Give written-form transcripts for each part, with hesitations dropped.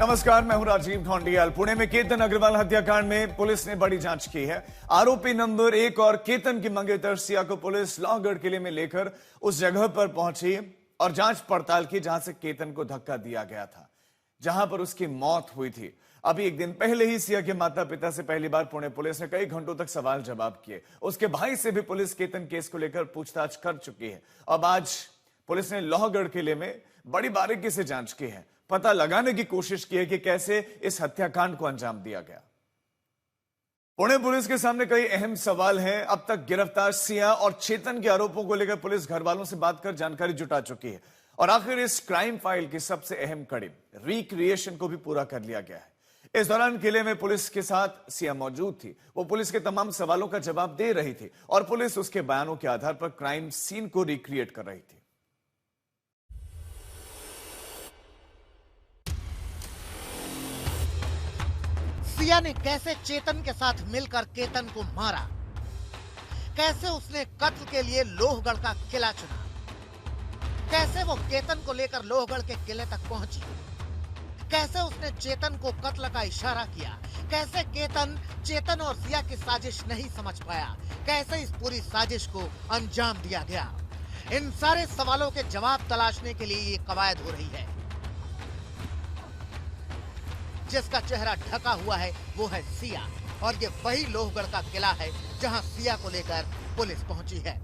नमस्कार, मैं हूं राजीव ढोंडियाल। पुणे में केतन अग्रवाल हत्याकांड में पुलिस ने बड़ी जांच की है। आरोपी नंबर 1 और केतन की मंगेतर सिया को पुलिस लौहगढ़ किले में लेकर उस जगह पर पहुंची और जांच पड़ताल की जहां से केतन को धक्का दिया गया था, जहां पर उसकी मौत हुई थी। अभी एक दिन पहले ही सिया के माता पिता से पहली बार पुणे पुलिस ने कई घंटों तक सवाल जवाब किए। उसके भाई से भी पुलिस केतन केस को लेकर पूछताछ कर चुकी है। अब आज पुलिस ने लौहगढ़ किले में बड़ी बारीकी से जांच की है, पता लगाने की कोशिश की है कि कैसे इस हत्याकांड को अंजाम दिया गया। पुणे पुलिस के सामने कई अहम सवाल हैं। अब तक गिरफ्तार सिया और चेतन के आरोपों को लेकर पुलिस घर वालों से बात कर जानकारी जुटा चुकी है और आखिर इस क्राइम फाइल की सबसे अहम कड़ी रिक्रिएशन को भी पूरा कर लिया गया है। इस दौरान किले में पुलिस के साथ सिया मौजूद थी। वो पुलिस के तमाम सवालों का जवाब दे रही थी और पुलिस उसके बयानों के आधार पर क्राइम सीन को रिक्रिएट कर रही थी। सिया ने कैसे चेतन के साथ मिलकर केतन को मारा, कैसे उसने कत्ल के लिए लोहगढ़ का किला चुना, कैसे वो केतन को लेकर लोहगढ़ के किले तक पहुंची, कैसे उसने चेतन को कत्ल का इशारा किया, कैसे केतन चेतन और सिया की साजिश नहीं समझ पाया, कैसे इस पूरी साजिश को अंजाम दिया गया। इन सारे सवालों के जवाब तलाशने के लिए ये कवायद हो रही है। जिसका चेहरा ढका हुआ है वो है सिया और ये वही लोहगढ़ का किला है जहां सिया को लेकर पुलिस पहुंची है।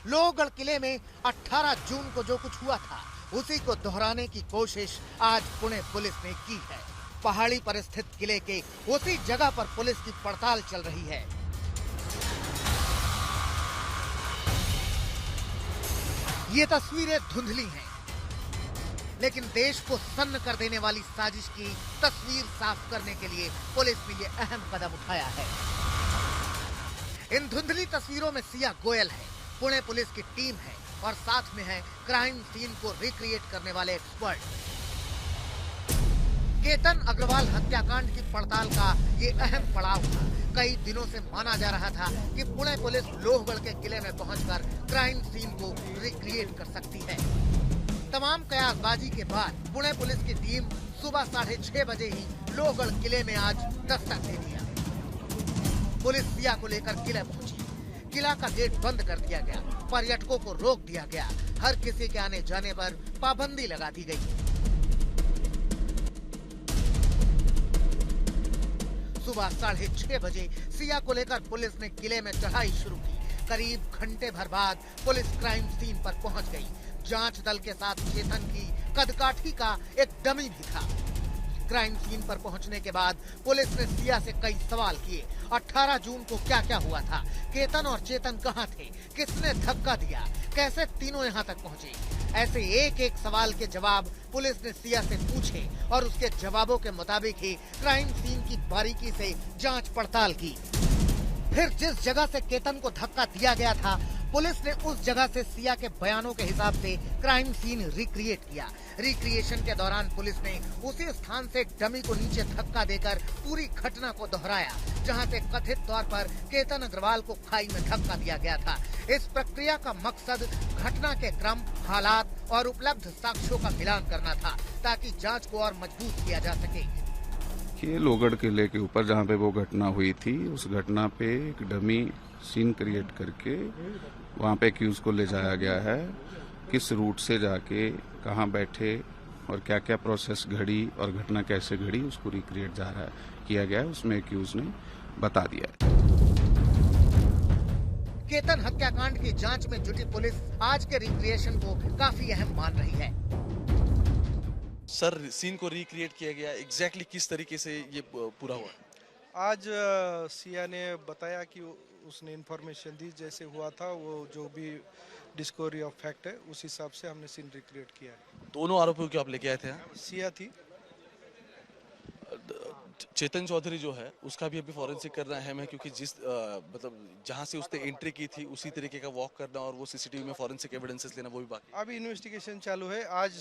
लोहगढ़ किले में 18 जून को जो कुछ हुआ था उसी को दोहराने की कोशिश आज पुणे पुलिस ने की है। पहाड़ी पर स्थित किले के उसी जगह पर पुलिस की पड़ताल चल रही है। ये तस्वीरें धुंधली हैं, लेकिन देश को सन्न कर देने वाली साजिश की तस्वीर साफ करने के लिए पुलिस ने ये अहम कदम उठाया है। इन धुंधली तस्वीरों में सिया गोयल है, पुणे पुलिस की टीम है और साथ में है क्राइम सीन को रिक्रिएट करने वाले एक्सपर्ट। केतन अग्रवाल हत्याकांड की पड़ताल का ये अहम पड़ाव था। कई दिनों से माना जा रहा था कि पुणे पुलिस लोहगढ़ के किले में पहुंचकर क्राइम सीन को रिक्रिएट कर सकती है। तमाम कयासबाजी के बाद पुणे पुलिस की टीम सुबह 6:30 बजे ही लोहगढ़ किले में आज दस्तक दे दिया। पुलिस सिया को लेकर किले पहुंची। किला का गेट बंद कर दिया गया, पर्यटकों को रोक दिया गया, हर किसी के आने जाने पर पाबंदी लगा दी गई। सुबह 6:30 बजे सिया को लेकर पुलिस ने किले में चढ़ाई शुरू की। करीब घंटे भर बाद पुलिस क्राइम सीन पर पहुंच गई। जांच दल के साथ चेतन की कदकाठी का एक डमी भी था। क्राइम सीन पर पहुंचने के बाद पुलिस ने सिया से कई सवाल किए। 18 जून को क्या क्या हुआ था, केतन और चेतन कहां थे, किसने धक्का दिया, कैसे तीनों यहां तक पहुंचे। ऐसे एक एक सवाल के जवाब पुलिस ने सिया से पूछे और उसके जवाबों के मुताबिक ही क्राइम सीन की बारीकी से जांच पड़ताल की। फिर जिस जगह से केतन को धक्का दिया गया था, पुलिस ने उस जगह से सिया के बयानों के हिसाब से क्राइम सीन रिक्रिएट किया। रिक्रिएशन के दौरान पुलिस ने उसी स्थान से डमी को नीचे धक्का देकर पूरी घटना को दोहराया, जहां से कथित तौर पर केतन अग्रवाल को खाई में धक्का दिया गया था। इस प्रक्रिया का मकसद घटना के क्रम, हालात और उपलब्ध साक्ष्यों का मिलान करना था, ताकि जांच को और मजबूत किया जा सके। ये लोहगढ़ किले के ऊपर जहाँ पे वो घटना हुई थी, उस घटना पे एक डमी सीन क्रिएट करके वहाँ पे एक्यूज को ले जाया गया है। किस रूट से जाके कहाँ बैठे और क्या क्या प्रोसेस घड़ी और घटना कैसे घड़ी, उसको रिक्रिएट किया गया है। उसमें एक्यूज ने बता दिया है। केतन हत्याकांड की जांच में जुटी पुलिस आज के रिक्रिएशन को काफी अहम मान रही है। सर, सीन को रिक्रिएट किया गया, एग्जैक्टली किस तरीके से ये पूरा हुआ? आज सिया ने बताया कि उसने इन्फॉर्मेशन दी, जैसे हुआ था वो जो भी डिस्कवरी ऑफ फैक्ट है उस हिसाब से हमने सीन रिक्रिएट किया है। दोनों आरोपियों को आप लेके आए थे? सिया थी। चेतन चौधरी जो है उसका भी अभी फॉरेंसिक करना अहम है, क्योंकि जिस मतलब जहां से उसने एंट्री की थी उसी तरीके का वॉक करना और वो सीसीटीवी में फॉरेंसिक एविडेंसेस लेना वो भी बाकी है। अभी इन्वेस्टिगेशन चालू है। आज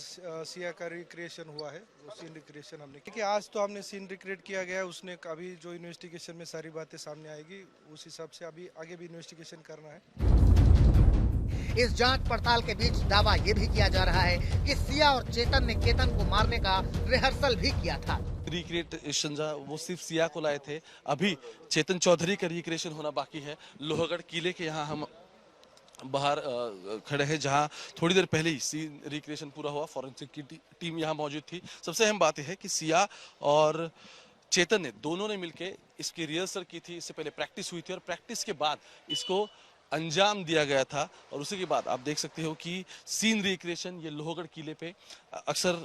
सिया का रिक्रिएशन हुआ है, वो सीन रिक्रिएशन हमने, क्योंकि आज तो हमने सीन रिक्रिएट किया गया है। उसने अभी जो इन्वेस्टिगेशन में सारी बातें सामने आएगी उस हिसाब से अभी आगे भी इन्वेस्टिगेशन करना है। इस जांच पड़ताल के बीच दावा ये भी किया जा रहा है कि सिया और चेतन ने केतन को मारने का रिहर्सल भी किया था। रिक्रिएशन वो सिर्फ सिया को लाए थे, अभी चेतन चौधरी का रिक्रिएशन होना बाकी है। लोहगढ़ किले के यहाँ हम बाहर खड़े हैं, जहां थोड़ी देर पहले ही सीन रिक्रिएशन पूरा हुआ। फॉरेंसिक की टीम यहाँ मौजूद थी। सबसे अहम बात यह है कि सिया और चेतन ने दोनों ने मिलकर इसकी रिहर्सल की थी। इससे पहले प्रैक्टिस हुई थी और प्रैक्टिस के बाद इसको अंजाम दिया गया था। और उसी के बाद आप देख सकते हो कि सीन रिक्रिएशन ये लोहगढ़ किले पे अक्सर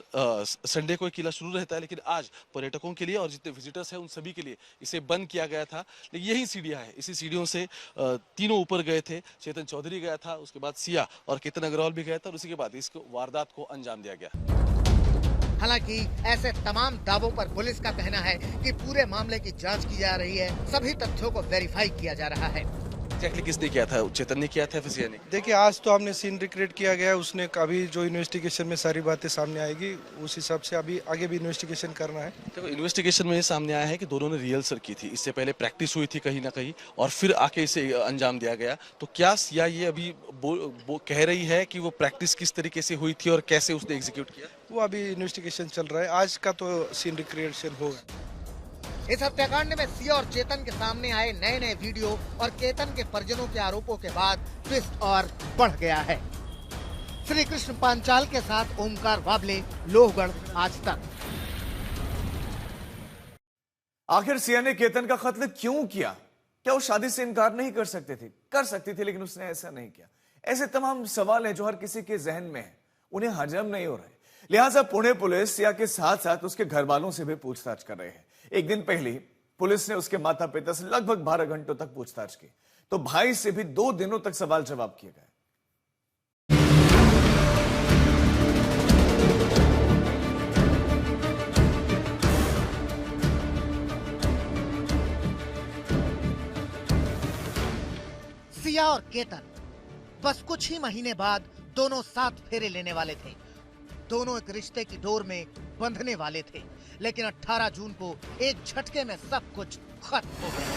संडे को किला शुरू रहता है, लेकिन आज पर्यटकों के लिए और जितने विजिटर्स हैं उन सभी के लिए इसे बंद किया गया था। लेकिन यही सीढ़ियां हैं, इसी सीढ़ियों से तीनों ऊपर गए थे। चेतन चौधरी गया था, उसके बाद सिया और केतन अग्रवाल भी गया था, और उसी के बाद इस वारदात को अंजाम दिया गया। हालांकि ऐसे तमाम दावों पर पुलिस का कहना है कि पूरे मामले की जांच की जा रही है, सभी तथ्यों को वेरीफाई किया जा रहा है। एग्जैक्टली किसने किया था? चेतन ने किया था फिर सिया ने? देखिए, आज तो हमने सीन रिक्रिएट किया गया है। उसने अभी जो इन्वेस्टिगेशन में सारी बातें सामने आएगी उस हिसाब से अभी आगे भी इन्वेस्टिगेशन करना है। देखो, इन्वेस्टिगेशन में ये सामने आया है कि दोनों ने रिहर्सल की थी, इससे पहले प्रैक्टिस हुई थी कहीं ना कहीं और फिर आके इसे अंजाम दिया गया। तो क्या सिया ये अभी कह रही है कि वो प्रैक्टिस किस तरीके से हुई थी और कैसे उसने एग्जीक्यूट किया? वो अभी इन्वेस्टिगेशन चल रहा है। आज का तो सीन रिक्रिएशन होगा। इस हत्याकांड में सिया और चेतन के सामने आए नए नए वीडियो और केतन के परिजनों के आरोपों के बाद ट्विस्ट और बढ़ गया है। श्री कृष्ण पांचाल के साथ ओमकार वाबले, लोहगढ़, आज तक। आखिर सिया ने केतन का कत्ल क्यों किया? क्या वो शादी से इनकार नहीं कर सकते थे? कर सकती थी, लेकिन उसने ऐसा नहीं किया। ऐसे तमाम सवाल हैं जो हर किसी के जहन में है, उन्हें हजम नहीं हो रहे। लिहाजा पुणे पुलिस सिया के साथ साथ उसके घर वालों से भी पूछताछ कर रहे हैं। एक दिन पहले पुलिस ने उसके माता पिता से लगभग 12 घंटों तक पूछताछ की, तो भाई से भी 2 दिनों तक सवाल जवाब किए गए। सिया और केतन बस कुछ ही महीने बाद दोनों साथ फेरे लेने वाले थे। दोनों एक रिश्ते की डोर में बंधने वाले थे, लेकिन 18 जून को एक झटके में सब कुछ खत्म हो गया।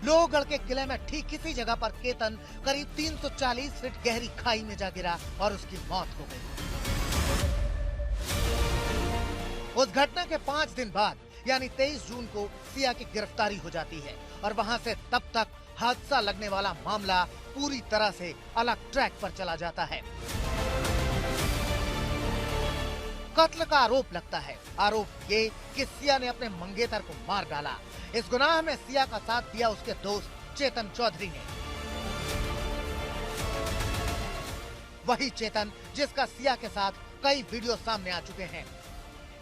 लोहगढ़ के किले में ठीक इसी जगह पर केतन करीब 340 फीट गहरी खाई में जा गिरा और उसकी मौत हो गई। उस घटना के 5 दिन बाद यानी 23 जून को सिया की गिरफ्तारी हो जाती है और वहां से तब तक हादसा लगने वाला मामला पूरी तरह से अलग ट्रैक पर चला जाता है। कत्ल का आरोप लगता है। आरोप ये कि सिया ने अपने मंगेतर को मार डाला। इस गुनाह में सिया का साथ दिया उसके दोस्त चेतन चौधरी ने। वही चेतन जिसका सिया के साथ कई वीडियो सामने आ चुके हैं।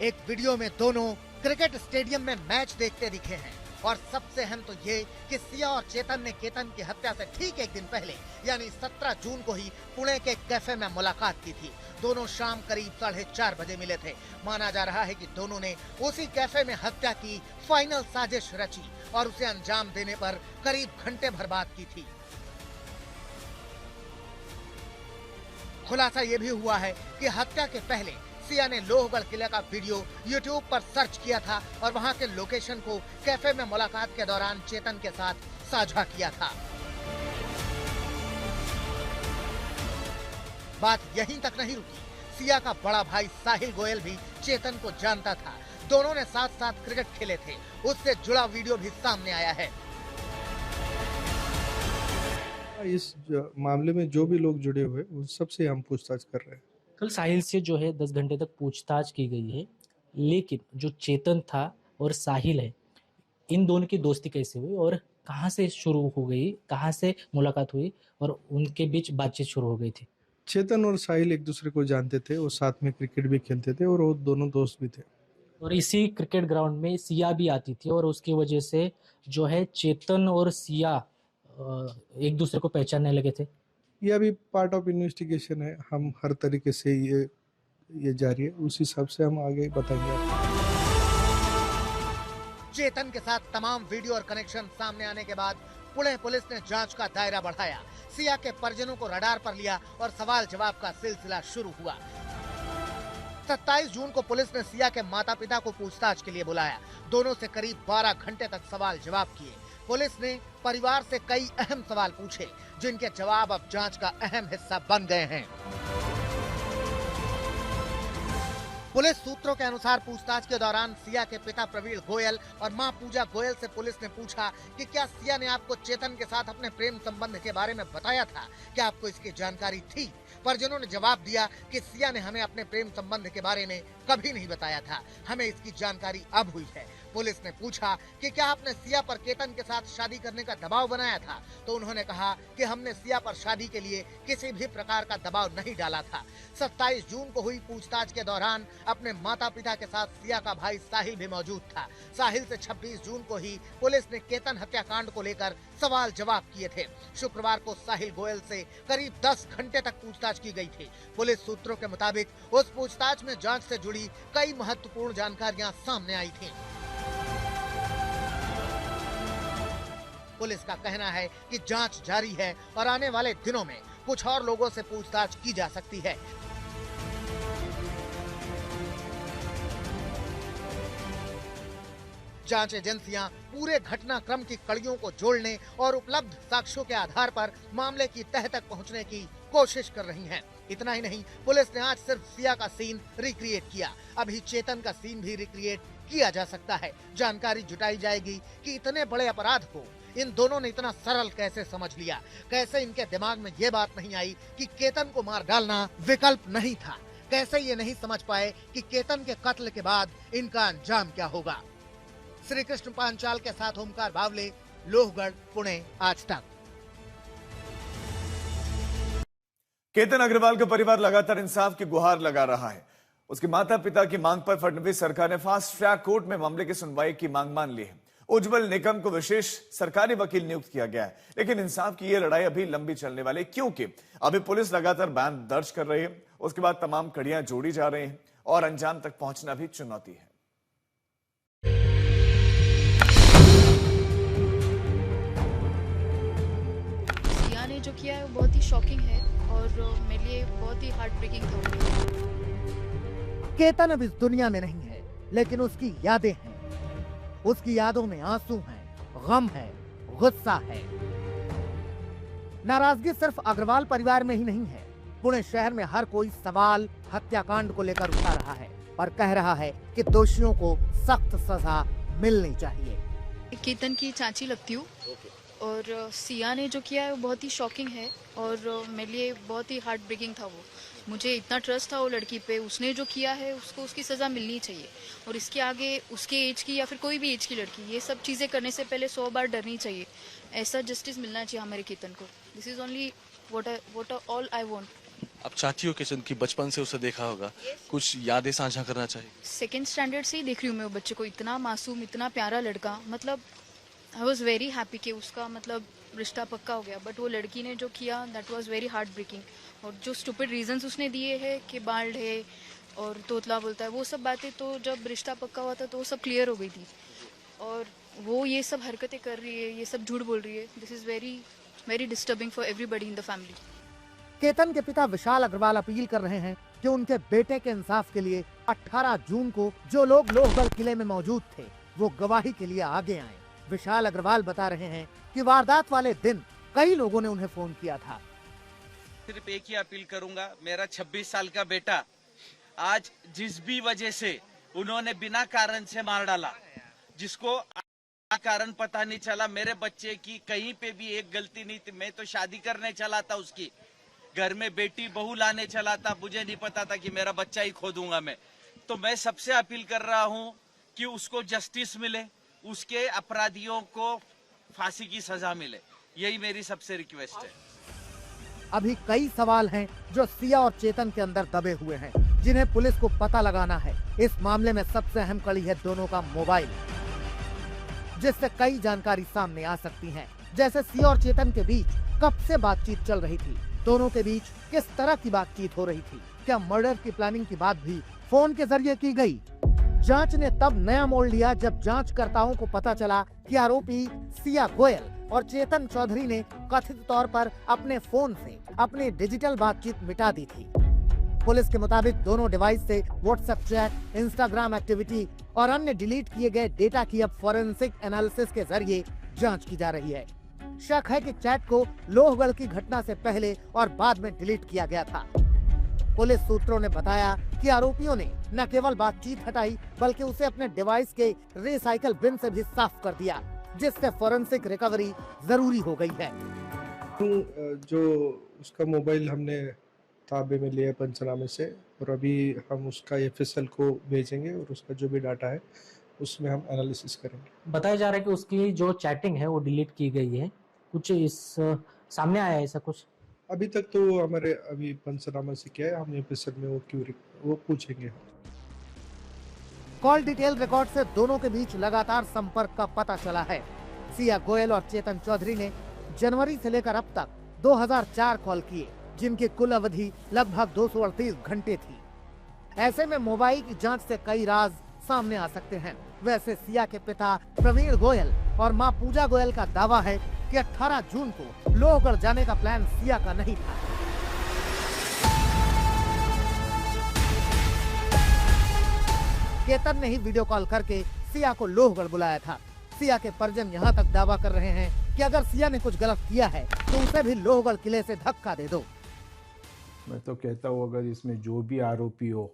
एक वीडियो में दोनों क्रिकेट स्टेडियम में मैच देखते दिखे हैं और सबसे अहम तो ये कि सिया और चेतन ने केतन की हत्या से ठीक एक दिन पहले यानी 17 जून को ही पुणे के कैफे में मुलाकात की थी। दोनों शाम करीब 4:30 बजे मिले थे। माना जा रहा है कि दोनों ने उसी कैफे में हत्या की फाइनल साजिश रची और उसे अंजाम देने पर करीब घंटे भर बात की थी। खुलासा ये भी हुआ है कि हत्या के पहले सिया ने लोहगढ़ किले का वीडियो YouTube पर सर्च किया था और वहां के लोकेशन को कैफे में मुलाकात के दौरान चेतन के साथ साझा किया था। बात यहीं तक नहीं रुकी। सिया का बड़ा भाई साहिल गोयल भी चेतन को जानता था। दोनों ने साथ साथ क्रिकेट खेले थे। उससे जुड़ा वीडियो भी सामने आया है। इस मामले में जो भी लोग जुड़े हुए उन सबसे हम पूछताछ कर रहे हैं। कल साहिल से जो है 10 घंटे तक पूछताछ की गई है, लेकिन जो चेतन था और साहिल है, इन दोनों की दोस्ती कैसे हुई और कहां से शुरू हो गई, कहां से मुलाकात हुई और उनके बीच बातचीत शुरू हो गई थी। चेतन और साहिल एक दूसरे को जानते थे और साथ में क्रिकेट भी खेलते थे और वो दोनों दोस्त भी थे। और इसी क्रिकेट ग्राउंड में सिया भी आती थी और उसकी वजह से जो है चेतन और सिया एक दूसरे को पहचानने लगे थे? ये अभी पार्ट ऑफ इन्वेस्टिगेशन है, हम हर तरीके से ये जारी है, उस हिसाब से हम आगे बताएंगे आपको। चेतन के साथ तमाम वीडियो और कनेक्शन सामने आने के बाद पुणे पुलिस ने जांच का दायरा बढ़ाया। सिया के परिजनों को रडार पर लिया और सवाल जवाब का सिलसिला शुरू हुआ। 27 जून को पुलिस ने सिया के माता पिता को पूछताछ के लिए बुलाया। दोनों से करीब 12 घंटे तक सवाल जवाब किए। पुलिस ने परिवार से कई अहम सवाल पूछे, जिनके जवाब अब जांच का अहम हिस्सा बन गए हैं। पुलिस सूत्रों के अनुसार पूछताछ के दौरान सिया के पिता प्रवीण गोयल और मां पूजा गोयल से पुलिस ने पूछा कि क्या सिया ने आपको चेतन के साथ अपने प्रेम संबंध के बारे में बताया था? क्या आपको इसकी जानकारी थी? परिजनों ने जवाब दिया कि सिया ने हमें अपने प्रेम संबंध के बारे में कभी नहीं बताया था, हमें इसकी जानकारी अब हुई है। पुलिस ने पूछा कि क्या आपने सिया पर केतन के साथ शादी करने का दबाव बनाया था? तो उन्होंने कहा कि हमने सिया पर शादी के लिए किसी भी प्रकार का दबाव नहीं डाला था। 27 जून को हुई पूछताछ के दौरान अपने माता पिता के साथ सिया का भाई साहिल भी मौजूद था। साहिल से 26 जून को ही पुलिस ने केतन हत्याकांड को लेकर सवाल जवाब किए थे। शुक्रवार को साहिल गोयल से करीब 10 घंटे तक पूछताछ की गई थी। पुलिस सूत्रों के मुताबिक उस पूछताछ में जांच से जुड़ी कई महत्वपूर्ण जानकारियां सामने आई थीं। पुलिस का कहना है कि जांच जारी है और आने वाले दिनों में कुछ और लोगों से पूछताछ की जा सकती है। जांच एजेंसियां पूरे घटनाक्रम की कड़ियों को जोड़ने और उपलब्ध साक्ष्यों के आधार पर मामले की तह तक पहुंचने की कोशिश कर रही हैं। इतना ही नहीं, पुलिस ने आज सिर्फ सिया का सीन रिक्रिएट किया, अभी चेतन का सीन भी रिक्रिएट किया जा सकता है। जानकारी जुटाई जाएगी कि इतने बड़े अपराध को इन दोनों ने इतना सरल कैसे समझ लिया, कैसे इनके दिमाग में ये बात नहीं आई कि केतन को मार डालना विकल्प नहीं था, कैसे ये नहीं समझ पाए कि केतन के कत्ल के बाद इनका अंजाम क्या होगा। श्री कृष्ण पांचाल के साथ ओमकार बावले, लोहगढ़, पुणे, आज तक। केतन अग्रवाल का परिवार लगातार इंसाफ की गुहार लगा रहा है। उसके माता पिता की मांग पर फडणवीस सरकार ने फास्ट ट्रैक कोर्ट में मामले की सुनवाई की मांग मान ली है। उज्जवल निकम को विशेष सरकारी वकील नियुक्त किया गया है, लेकिन इंसाफ की यह लड़ाई अभी लंबी चलने वाली है, क्योंकि अभी पुलिस लगातार बयान दर्ज कर रही है। उसके बाद तमाम कड़ियां जोड़ी जा रही हैं और अंजाम तक पहुंचना भी चुनौती है। सिया ने जो किया है वो बहुत ही शॉकिंग है और मेरे लिए बहुत ही हार्ट ब्रेकिंग था। केतन अब इस दुनिया में नहीं है, लेकिन उसकी यादें हैं। उसकी यादों में आंसू हैं, गम है, गुस्सा है। नाराजगी सिर्फ अग्रवाल परिवार में ही नहीं है। पुणे शहर में हर कोई सवाल हत्याकांड को लेकर उठा रहा है और कह रहा है कि दोषियों को सख्त सजा मिलनी चाहिए। केतन की चाची लगती हूँ और सिया ने जो किया है वो बहुत ही शॉकिंग है और मेरे लिए बहुत ही हार्ट ब्रेकिंग था। वो मुझे इतना ट्रस्ट था वो लड़की पे, उसने जो किया है उसको उसकी सज़ा मिलनी चाहिए और इसके आगे उसके एज की या फिर कोई भी एज की लड़की ये सब चीज़ें करने से पहले 100 बार डरनी चाहिए। ऐसा जस्टिस मिलना चाहिए हमारे केतन को। This is only what all I want. आप चाहती हो केतन की बचपन से उसे देखा होगा, कुछ यादें साझा करना चाहिए? सेकेंड स्टैंडर्ड से ही देख रही हूँ मैं वो बच्चे को, इतना मासूम, इतना प्यारा लड़का। मतलब आई वॉज वेरी हैप्पी कि उसका मतलब रिश्ता पक्का हो गया, बट वो लड़की ने जो किया that was very heart breaking. और जो स्टूपिड रीजंस उसने दिए हैं कि बाल्ड है और तोतला बोलता है, वो सब बातें तो जब रिश्ता पक्का हुआ था तो वो सब क्लियर हो गई थी और वो ये सब हरकतें कर रही है, ये सब झूठ बोल रही है। This is very very disturbing for everybody in the family. Ketan के पिता विशाल अग्रवाल अपील कर रहे हैं कि उनके बेटे के इंसाफ के लिए 18 जून को जो लोग लोहगढ़ किले में मौजूद थे वो गवाही के लिए आगे आए। विशाल अग्रवाल बता रहे हैं कि वारदात वाले दिन कई लोगों ने उन्हें फोन किया था। सिर्फ एक ही अपील करूंगा, मेरा 26 साल का बेटा आज जिस भी वजह से उन्होंने बिना कारण से मार डाला, जिसको कारण पता नहीं चला, मेरे बच्चे की कहीं पे भी एक गलती नहीं थी। मैं तो शादी करने चला था, उसकी घर में बेटी बहू लाने चला था, मुझे नहीं पता था कि मेरा बच्चा ही खो दूंगा मैं। तो मैं सबसे अपील कर रहा हूं कि उसको जस्टिस मिले, उसके अपराधियों को फांसी की सजा मिले, यही मेरी सबसे रिक्वेस्ट है। अभी कई सवाल हैं जो सिया और चेतन के अंदर दबे हुए हैं, जिन्हें पुलिस को पता लगाना है। इस मामले में सबसे अहम कड़ी है दोनों का मोबाइल, जिससे कई जानकारी सामने आ सकती है। जैसे सिया और चेतन के बीच कब से बातचीत चल रही थी, दोनों के बीच किस तरह की बातचीत हो रही थी, क्या मर्डर की प्लानिंग की बात भी फोन के जरिए की गई। जांच ने तब नया मोड़ लिया जब जांचकर्ताओं को पता चला कि आरोपी सिया गोयल और चेतन चौधरी ने कथित तौर पर अपने फोन से अपनी डिजिटल बातचीत मिटा दी थी। पुलिस के मुताबिक दोनों डिवाइस से व्हाट्सएप चैट, इंस्टाग्राम एक्टिविटी और अन्य डिलीट किए गए डेटा की अब फोरेंसिक एनालिसिस के जरिए जांच की जा रही है। शक है कि चैट को लोहगढ़ की घटना से पहले और बाद में डिलीट किया गया था। पुलिस सूत्रों ने बताया कि आरोपियों ने न केवल बातचीत हटाई बल्कि उसे अपने डिवाइस के रिसाइकल बिन से भी साफ कर दिया, जिससे फोरेंसिक रिकवरी जरूरी हो गई है। जो उसका मोबाइल हमने ताबे में लिया पंचनामे से, और अभी हम उसका एफएसएल को भेजेंगे और उसका जो भी डाटा है उसमें हम एनालिसिस करेंगे। बताया जा रहा है कि उसकी जो चैटिंग है वो डिलीट की गई है, कुछ इस सामने आया है ऐसा कुछ? अभी तक तो हमारे अभी पंचनामा से क्या है, हम एफएसएल में वो पूछेंगे। कॉल डिटेल रिकॉर्ड से दोनों के बीच लगातार संपर्क का पता चला है। सिया गोयल और चेतन चौधरी ने जनवरी से लेकर अब तक 2004 कॉल किए, जिनकी कुल अवधि लगभग 238 घंटे थी। ऐसे में मोबाइल की जांच से कई राज सामने आ सकते हैं। वैसे सिया के पिता प्रवीण गोयल और मां पूजा गोयल का दावा है कि 18 जून को लोहगढ़ जाने का प्लान सिया का नहीं था। केतन ने ही वीडियो कॉल करके सिया को लोहगढ़ बुलाया था। सिया के परिजन यहाँ तक दावा कर रहे हैं कि अगर सिया ने कुछ गलत किया है तो उसे भी लोहगढ़ किले से धक्का दे दो। मैं तो कहता हूँ अगर इसमें जो भी आरोपी हो,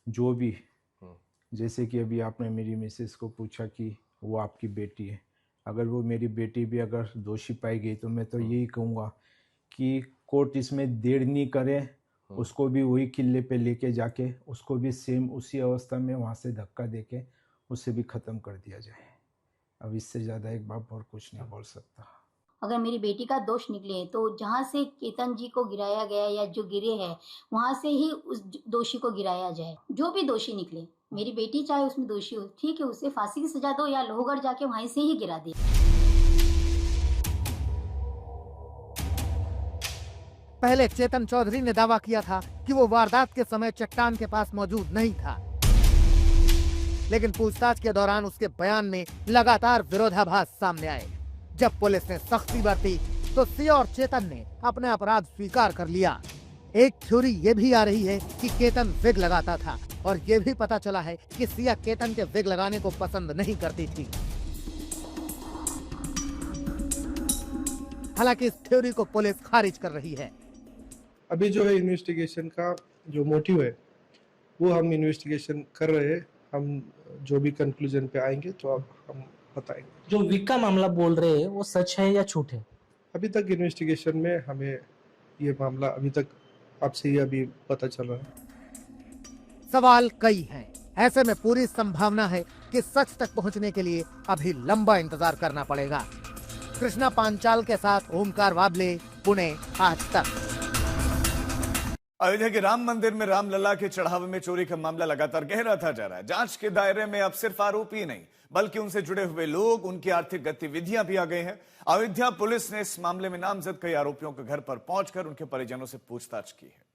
जो भी, जैसे कि अभी आपने मेरी मिसेस को पूछा कि वो आपकी बेटी है, अगर वो मेरी बेटी भी अगर दोषी पाई गई तो मैं तो यही कहूँगा कि कोर्ट इसमें देर नहीं करे, उसको भी वही किले पे लेके जाके उसको भी सेम उसी अवस्था में वहाँ से धक्का देके उसे भी ख़त्म कर दिया जाए। अब इससे ज़्यादा एक बाप और कुछ नहीं बोल सकता। अगर मेरी बेटी का दोष निकले तो जहाँ से केतन जी को गिराया गया या जो गिरे हैं वहाँ से ही उस दोषी को गिराया जाए। जो भी दोषी निकले, मेरी बेटी चाहे उसमें दोषी हो, ठीक है, उसे फांसी की सजा दो या लोहगढ़ जाके वहीं से ही गिरा दे। पहले चेतन चौधरी ने दावा किया था कि वो वारदात के समय चट्टान के पास मौजूद नहीं था, लेकिन पूछताछ के दौरान उसके बयान में लगातार विरोधाभास सामने आए। जब पुलिस ने सख्ती बरती तो सिया और चेतन ने अपने अपराध स्वीकार कर लिया। एक थ्योरी ये भी आ रही है कि केतन विग लगाता था और ये भी पता चला है कि सिया केतन के विग लगाने को पसंद नहीं करती थी। हालांकि इस थ्योरी को पुलिस खारिज कर रही है। अभी जो है इन्वेस्टिगेशन का जो मोटिव है वो हम इन्वेस्टिगेशन कर रहे हैं। हम जो भी कंक्लूजन पे आएंगे तो अब हम बताएंगे। जो विग का मामला बोल रहे हैं वो सच है या झूठ है? अभी तक इन्वेस्टिगेशन में हमें ये मामला अभी तक आपसे ही अभी पता चल रहा है। सवाल कई हैं। ऐसे में पूरी संभावना है कि सच तक पहुंचने के लिए अभी लंबा इंतजार करना पड़ेगा। कृष्णा पांचाल के साथ ओमकार वाबले, पुणे, आज तक। अयोध्या के राम मंदिर में रामलला के चढ़ावे में चोरी का मामला लगातार गहराता जा रहा है। जांच के दायरे में अब सिर्फ आरोपी नहीं बल्कि उनसे जुड़े हुए लोग, उनकी आर्थिक गतिविधियां भी आ गई हैं। अयोध्या पुलिस ने इस मामले में नामजद कई आरोपियों के घर पर पहुंचकर उनके परिजनों से पूछताछ की है।